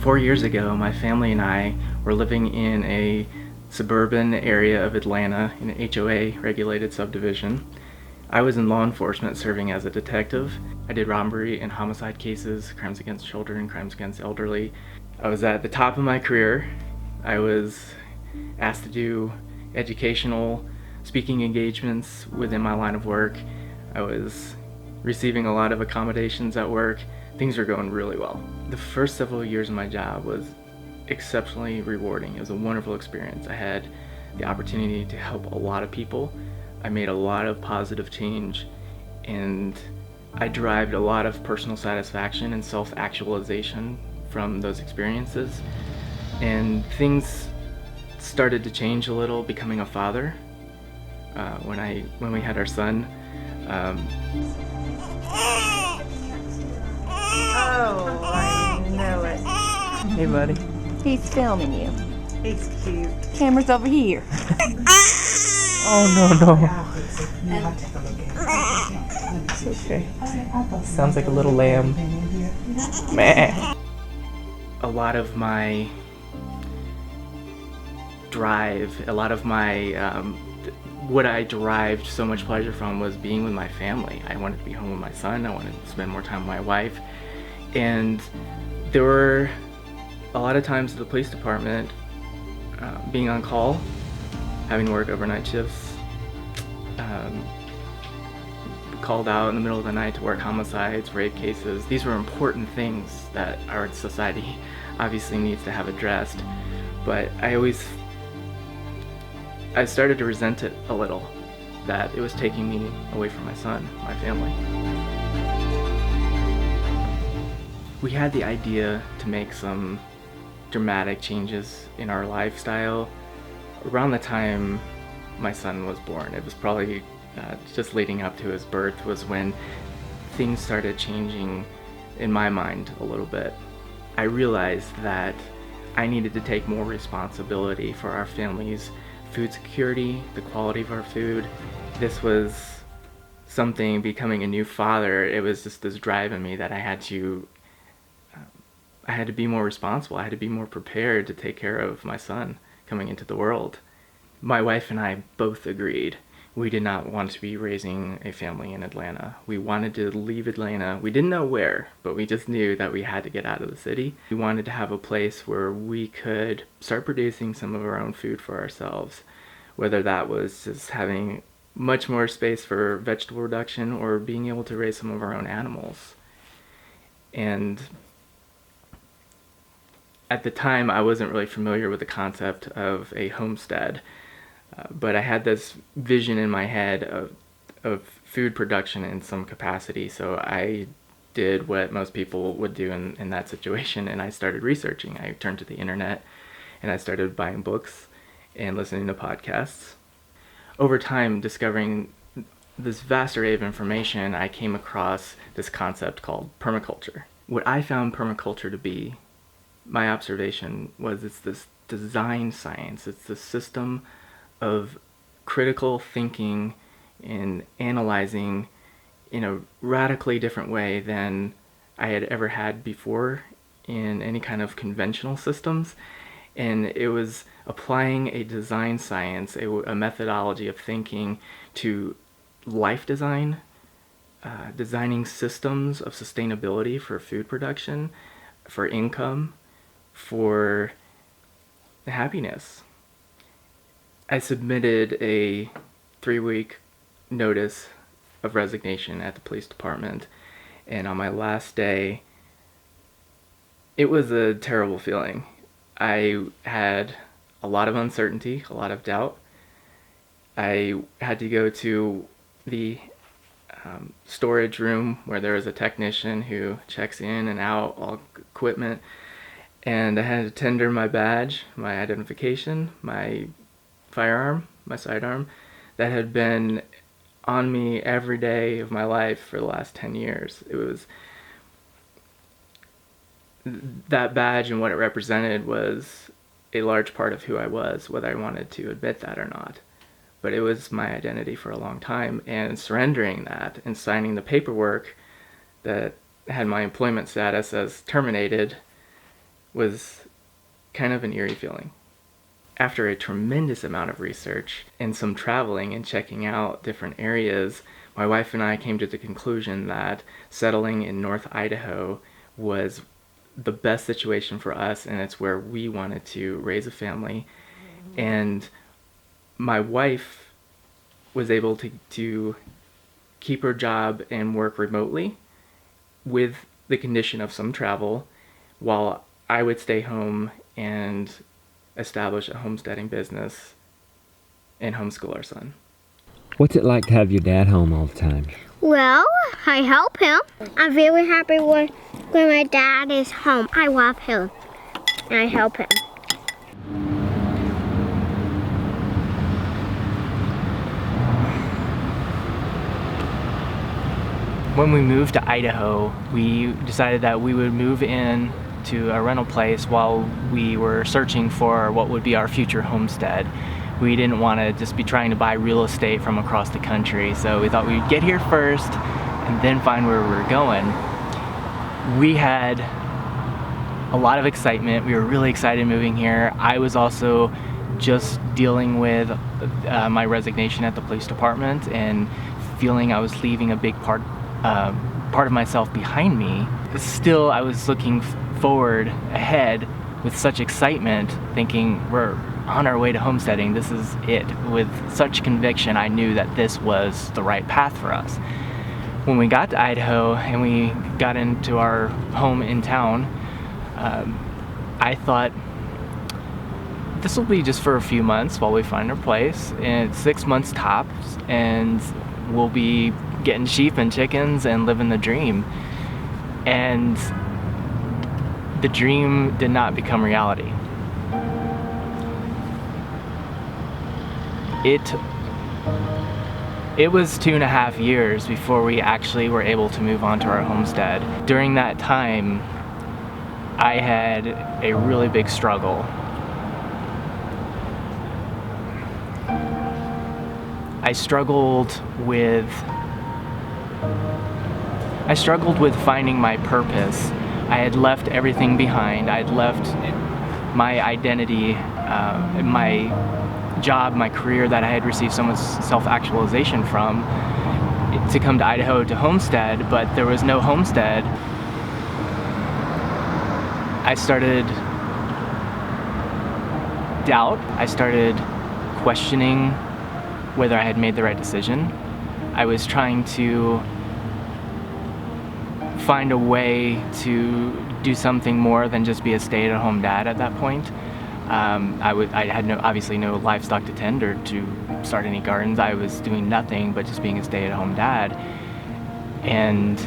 4 years ago, my family and I were living in a suburban area of Atlanta in an HOA regulated subdivision. I was in law enforcement serving as a detective. I did robbery and homicide cases, crimes against children, crimes against elderly. I was at the top of my career. I was asked to do educational speaking engagements within my line of work. I was receiving a lot of accommodations at work. Things were going really well. The first several years of my job was exceptionally rewarding. It was a wonderful experience. I had the opportunity to help a lot of people. I made a lot of positive change, and I derived a lot of personal satisfaction and self-actualization from those experiences. And things started to change a little, becoming a father. When we had our son, Oh, I know it. hey buddy. He's filming you. He's cute. Camera's over here. Oh no. It's okay. Sounds like a little lamb. Meh. A lot of my drive, a lot of my what I derived so much pleasure from was being with my family. I wanted to be home with my son. I wanted to spend more time with my wife. And there were a lot of times at the police department, being on call, having to work overnight shifts, called out in the middle of the night to work homicides, rape cases. These were important things that our society obviously needs to have addressed. But I started to resent it a little, that it was taking me away from my son, my family. We had the idea to make some dramatic changes in our lifestyle around the time my son was born. It was probably just leading up to his birth was when things started changing in my mind a little bit. I realized that I needed to take more responsibility for our family's food security, the quality of our food. This was something, becoming a new father, it was just this drive in me that I had to be more responsible. I had to be more prepared to take care of my son coming into the world. My wife and I both agreed we did not want to be raising a family in Atlanta. We wanted to leave Atlanta. We didn't know where, but we just knew that we had to get out of the city. We wanted to have a place where we could start producing some of our own food for ourselves, whether that was just having much more space for vegetable production or being able to raise some of our own animals. And at the time, I wasn't really familiar with the concept of a homestead. But I had this vision in my head of food production in some capacity, so I did what most people would do in that situation, and I started researching. I turned to the internet, and I started buying books and listening to podcasts. Over time, discovering this vast array of information, I came across this concept called permaculture. What I found permaculture to be, my observation was, it's this design science. It's the system of critical thinking and analyzing in a radically different way than I had ever had before in any kind of conventional systems. And it was applying a design science, a methodology of thinking to life design, designing systems of sustainability for food production, for income, for happiness. I submitted a 3-week notice of resignation at the police department, and on my last day, it was a terrible feeling. I had a lot of uncertainty, a lot of doubt. I had to go to the storage room where there was a technician who checks in and out all equipment. And I had to tender my badge, my identification, my firearm, my sidearm, that had been on me every day of my life for the last 10 years. It was that badge, and what it represented was a large part of who I was, whether I wanted to admit that or not. But it was my identity for a long time, and surrendering that and signing the paperwork that had my employment status as terminated was kind of an eerie feeling. After a tremendous amount of research and some traveling and checking out different areas, my wife and I came to the conclusion that settling in North Idaho was the best situation for us, and it's where we wanted to raise a family. And my wife was able to keep her job and work remotely with the condition of some travel, while I would stay home and establish a homesteading business and homeschool our son. What's it like to have your dad home all the time? Well, I help him. I'm very happy when my dad is home. I love him and I help him. When we moved to Idaho, we decided that we would move in to a rental place while we were searching for what would be our future homestead. We didn't want to just be trying to buy real estate from across the country, so we thought we'd get here first and then find where we were going. We had a lot of excitement. We were really excited moving here. I was also just dealing with my resignation at the police department and feeling I was leaving a big part of myself behind me. Still, I was looking forward ahead with such excitement, thinking we're on our way to homesteading. This is it. With such conviction, I knew that this was the right path for us. When we got to Idaho and we got into our home in town, I thought this will be just for a few months while we find our place, and 6 months tops, and we'll be getting sheep and chickens and living the dream. And the dream did not become reality. It was 2.5 years before we actually were able to move on to our homestead. During that time, I had a really big struggle. I struggled with finding my purpose. I had left everything behind. I had left my identity, my job, my career that I had received so much self-actualization from, to come to Idaho to homestead, but there was no homestead. I started doubt. I started questioning whether I had made the right decision. I was trying to find a way to do something more than just be a stay-at-home dad at that point. I had obviously no livestock to tend or to start any gardens. I was doing nothing but just being a stay-at-home dad. And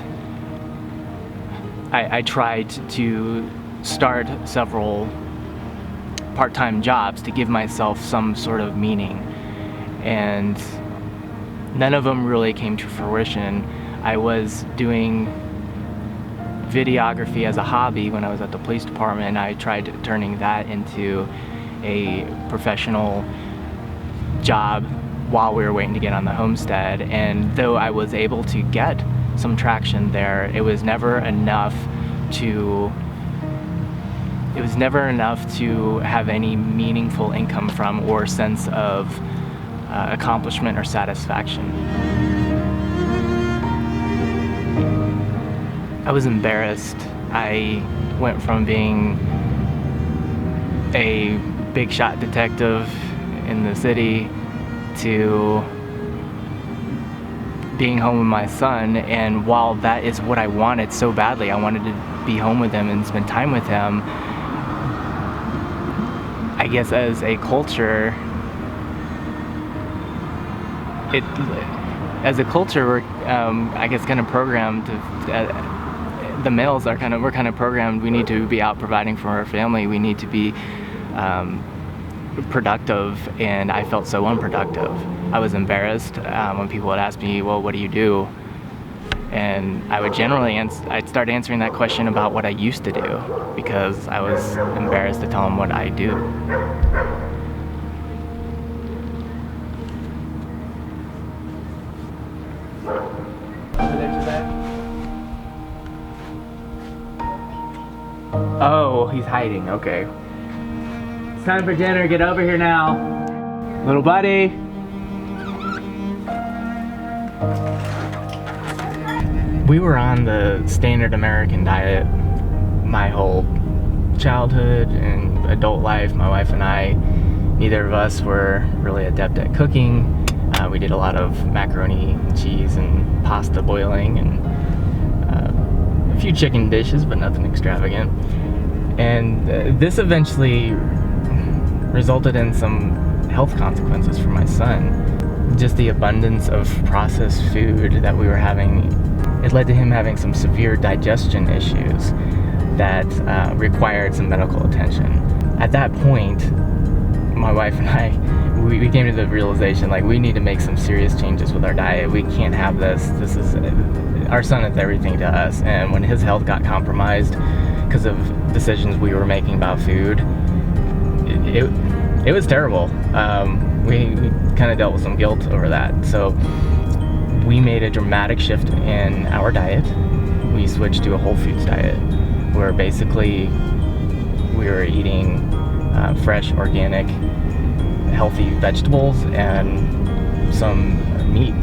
I tried to start several part-time jobs to give myself some sort of meaning, and none of them really came to fruition. I was doing videography as a hobby when I was at the police department, and I tried turning that into a professional job while we were waiting to get on the homestead. And though I was able to get some traction there, it was never enough to have any meaningful income from or sense of accomplishment or satisfaction. I was embarrassed. I went from being a big shot detective in the city to being home with my son, and while that is what I wanted so badly, I wanted to be home with him and spend time with him, I guess as a culture, as a culture, we're I guess kind of programmed to, the males are we're kind of programmed. We need to be out providing for our family. We need to be productive, and I felt so unproductive. I was embarrassed when people would ask me, well, what do you do? And I would I'd start answering that question about what I used to do, because I was embarrassed to tell them what I do. Oh, he's hiding, okay. It's time for dinner, get over here now. Little buddy. We were on the standard American diet my whole childhood and adult life. My wife and I, neither of us were really adept at cooking. We did a lot of macaroni and cheese and pasta boiling and a few chicken dishes, but nothing extravagant. And this eventually resulted in some health consequences for my son. Just the abundance of processed food that we were having, it led to him having some severe digestion issues that required some medical attention. At that point, my wife and I, we came to the realization, like, we need to make some serious changes with our diet. We can't have this. Our son is everything to us, and when his health got compromised because of decisions we were making about food, it was terrible. We kind of dealt with some guilt over that. So we made a dramatic shift in our diet. We switched to a whole foods diet, where basically we were eating fresh, organic, healthy vegetables and some meat.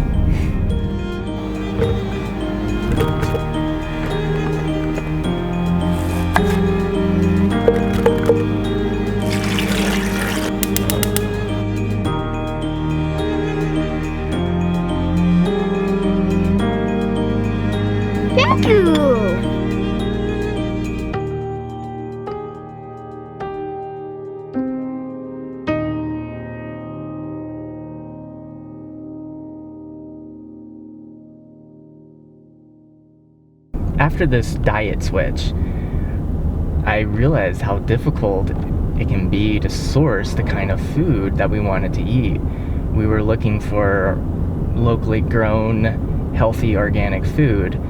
Thank you. After this diet switch, I realized how difficult it can be to source the kind of food that we wanted to eat. We were looking for locally grown, healthy, organic food.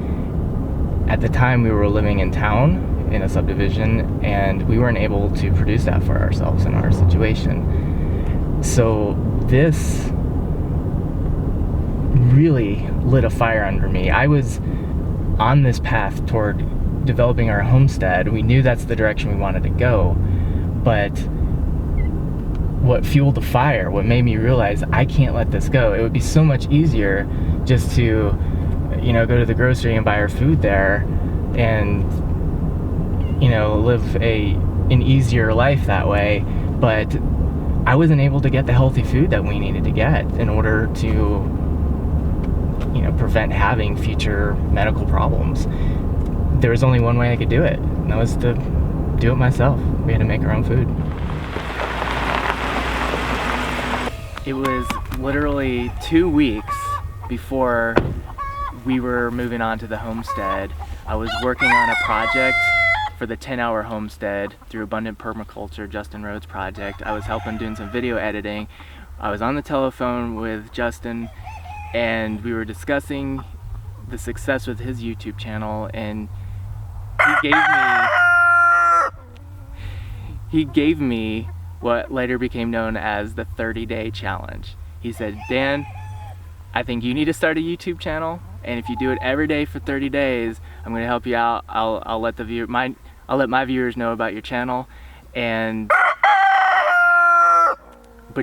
At the time, we were living in town in a subdivision, and we weren't able to produce that for ourselves in our situation. So this really lit a fire under me. I was on this path toward developing our homestead. We knew that's the direction we wanted to go, but what fueled the fire, what made me realize I can't let this go. It would be so much easier just to, go to the grocery and buy our food there and, live an easier life that way. But I wasn't able to get the healthy food that we needed to get in order to, prevent having future medical problems. There was only one way I could do it, and that was to do it myself. We had to make our own food. It was literally 2 weeks before we were moving on to the homestead. I was working on a project for the 10-hour homestead through Abundant Permaculture, Justin Rhodes project. I was helping doing some video editing. I was on the telephone with Justin, and we were discussing the success with his YouTube channel, and he gave me what later became known as the 30-day challenge. He said, Dan, I think you need to start a YouTube channel, and if you do it every day for 30 days, I'm going to help you out. I'll let my viewers know about your channel, but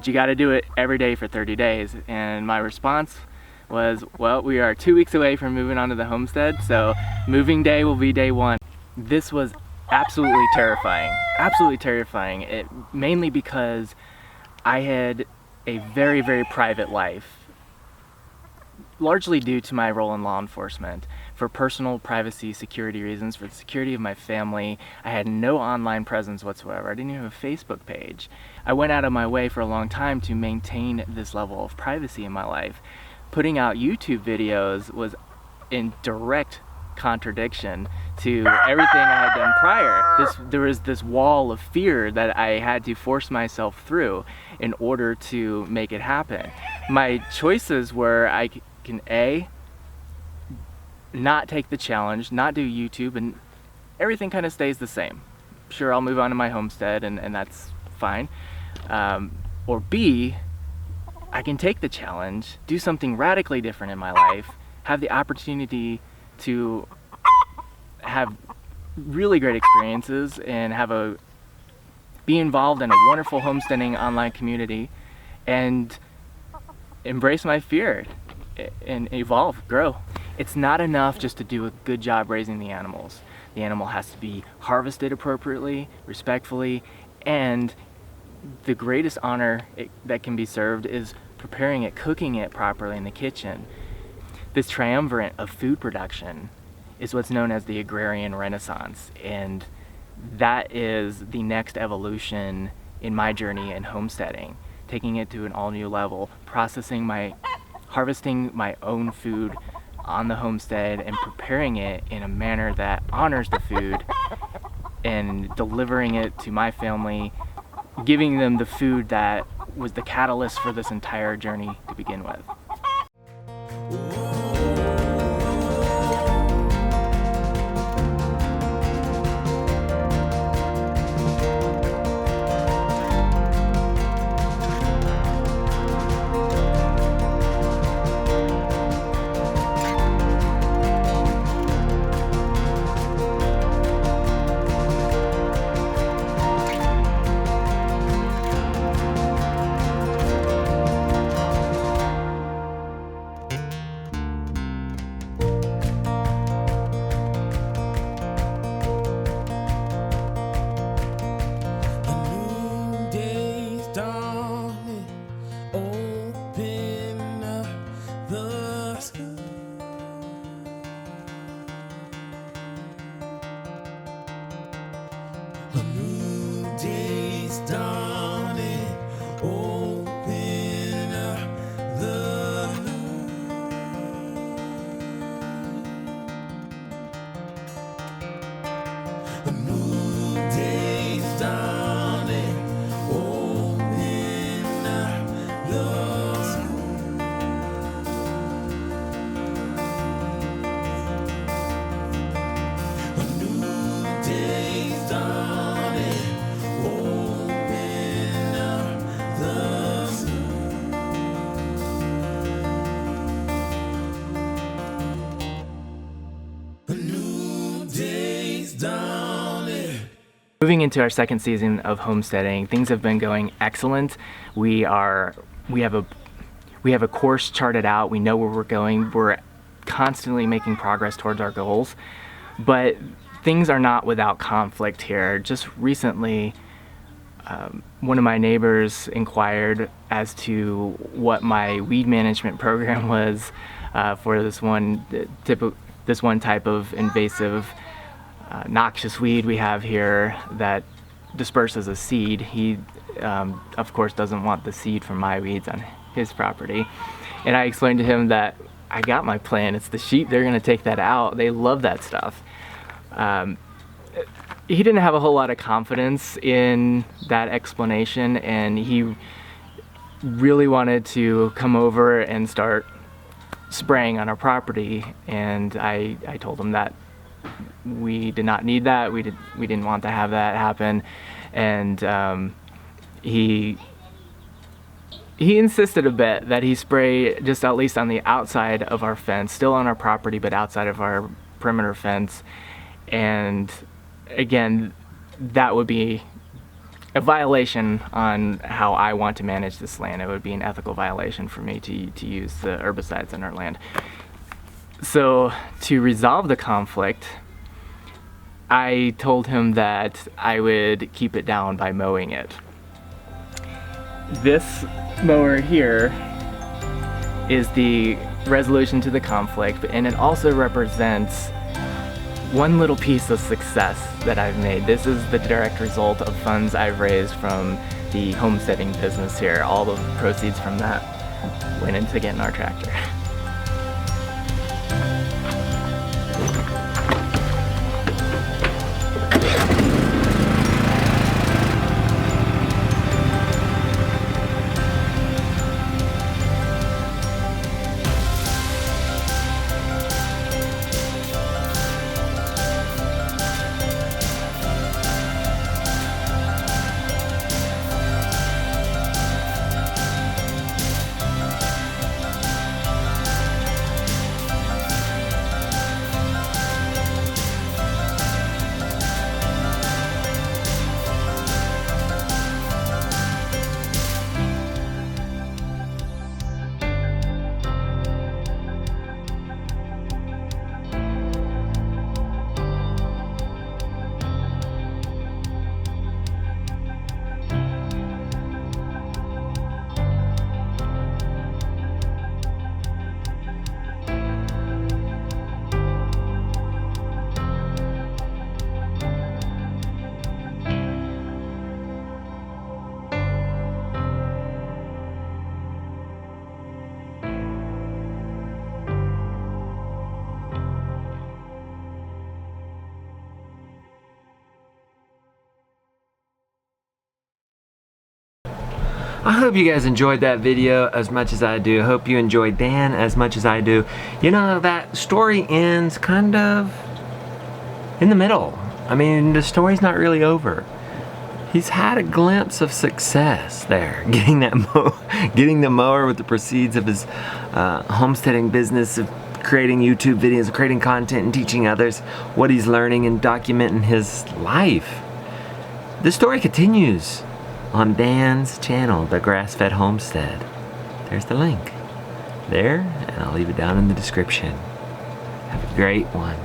you got to do it every day for 30 days. And my response was, well, we are 2 weeks away from moving on to the homestead, so moving day will be day one. This was absolutely terrifying, mainly because I had a very, very private life, largely due to my role in law enforcement. For personal privacy, security reasons, for the security of my family, I had no online presence whatsoever. I didn't even have a Facebook page. I went out of my way for a long time to maintain this level of privacy in my life. putting out YouTube videos was in direct contradiction to everything I had done prior. There was this wall of fear that I had to force myself through in order to make it happen. My choices were I can A, not take the challenge, not do YouTube, and everything kind of stays the same. Sure, I'll move on to my homestead and that's fine. Or B, I can take the challenge, do something radically different in my life, have the opportunity to have really great experiences and be involved in a wonderful homesteading online community and embrace my fear and evolve, grow. It's not enough just to do a good job raising the animals. The animal has to be harvested appropriately, respectfully, and the greatest honor that can be served is preparing it, cooking it properly in the kitchen. This triumvirate of food production is what's known as the agrarian renaissance, and that is the next evolution in my journey in homesteading, taking it to an all new level, harvesting my own food on the homestead and preparing it in a manner that honors the food and delivering it to my family, giving them the food that was the catalyst for this entire journey to begin with. Moving into our second season of homesteading, things have been going excellent. We have a course charted out. We know where we're going. We're constantly making progress towards our goals, but things are not without conflict here. Just recently, one of my neighbors inquired as to what my weed management program was for this one type of invasive noxious weed we have here that disperses a seed. He, of course, doesn't want the seed from my weeds on his property. And I explained to him that I got my plan. It's the sheep. They're going to take that out. They love that stuff. He didn't have a whole lot of confidence in that explanation, and he really wanted to come over and start spraying on our property. And I told him that we did not need that. We didn't want to have that happen, and he insisted a bit that he spray just at least on the outside of our fence, still on our property, but outside of our perimeter fence. And again, that would be a violation on how I want to manage this land. It would be an ethical violation for me to use the herbicides on our land. So to resolve the conflict, I told him that I would keep it down by mowing it. This mower here is the resolution to the conflict, and it also represents one little piece of success that I've made. This is the direct result of funds I've raised from the homesteading business here. All the proceeds from that went into getting our tractor. I hope you guys enjoyed that video as much as I do. Hope you enjoyed Dan as much as I do. You know, that story ends kind of in the middle. I mean, the story's not really over. He's had a glimpse of success there, getting the mower with the proceeds of his homesteading business, of creating YouTube videos, of creating content and teaching others what he's learning and documenting his life. The story continues on Dan's channel, The Grass-Fed Homestead. There's the link there, and I'll leave it down in the description. Have a great one.